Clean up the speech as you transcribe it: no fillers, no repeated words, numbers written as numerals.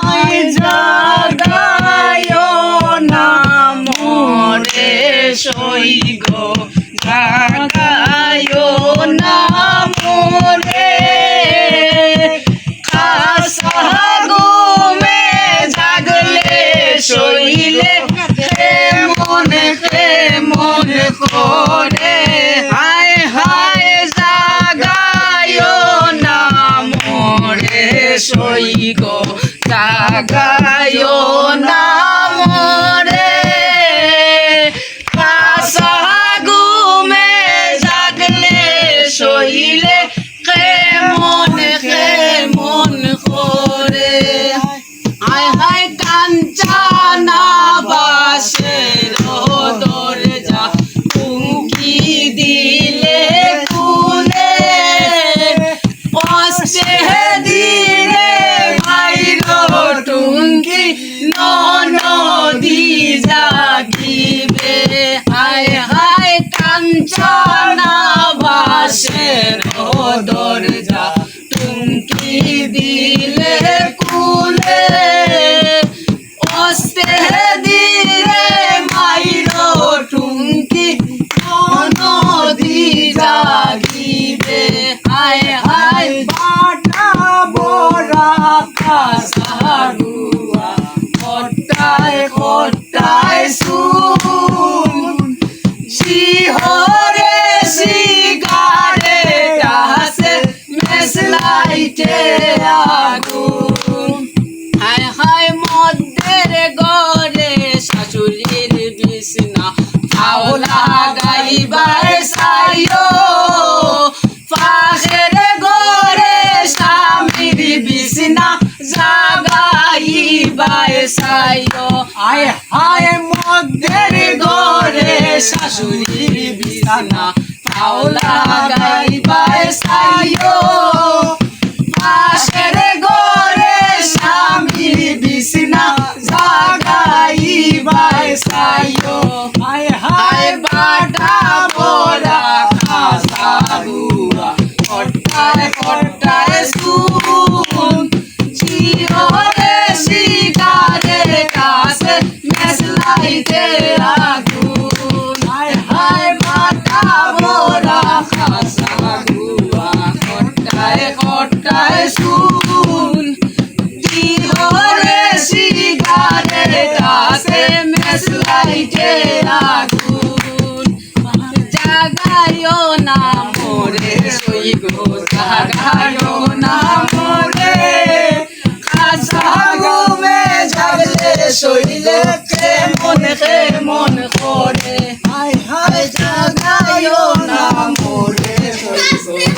হায় জাগায়ো না মোরে সইগ জাগায়ো না মোরে খাসা ঘুমে জাগলে শইলে কেমন করে হায় হায় জাগায়ো না মোরে সইগ জাগায়ো না মোরে খাসা ঘুমে জাগলে শইলে কেমন করে হায় হায় কাঞ্চনা বাসের দরজা উঁকি দিলে খুলে কষ্টে দিলে বাইর টুঙ্কি নদী জাগিবে হায় হায় কাঞ্চনা বাসের দরজা টুঙ্কি দিলে কুলে অস্তে দিলে মাইরো টুঙ্কি নদী জাগিবে হায় হায় বাটা বড়া কাসারুয়া খটায় শুন শিহরে শিগারে কাছে মেসলাইটে আগুন হায় হায় মধ্যের গড়ে শাশুড়ির বিছনা আওলা গাইবার সাইও পাশের গড়ে স্বামীর বিছনা জাগাইবার সাইও হায় হায় মধ্যের গড়ে শাশুড়ির বিছনা আওলা গাইবার সাইও পাশের গড়ে স্বামীর বিছনা জাগাইবার সাইও হায় হায় বাটা বড়া খাসারুয়া খটায় শুন চিহরে শিগারে কাছে মেসলাইতে আগুন হায় হায় বাটা বড়া খাসারুয়া খটায় শুন চিহরে শিগারে কাছে মেসলাইতে আগুন জাগায়ো না মোরে সইগ জাগায়ো না মোরে খাসা ঘুমে জাগলে শইলে কেমন করে হায় হায় জাগায়ো না মোরে সইগ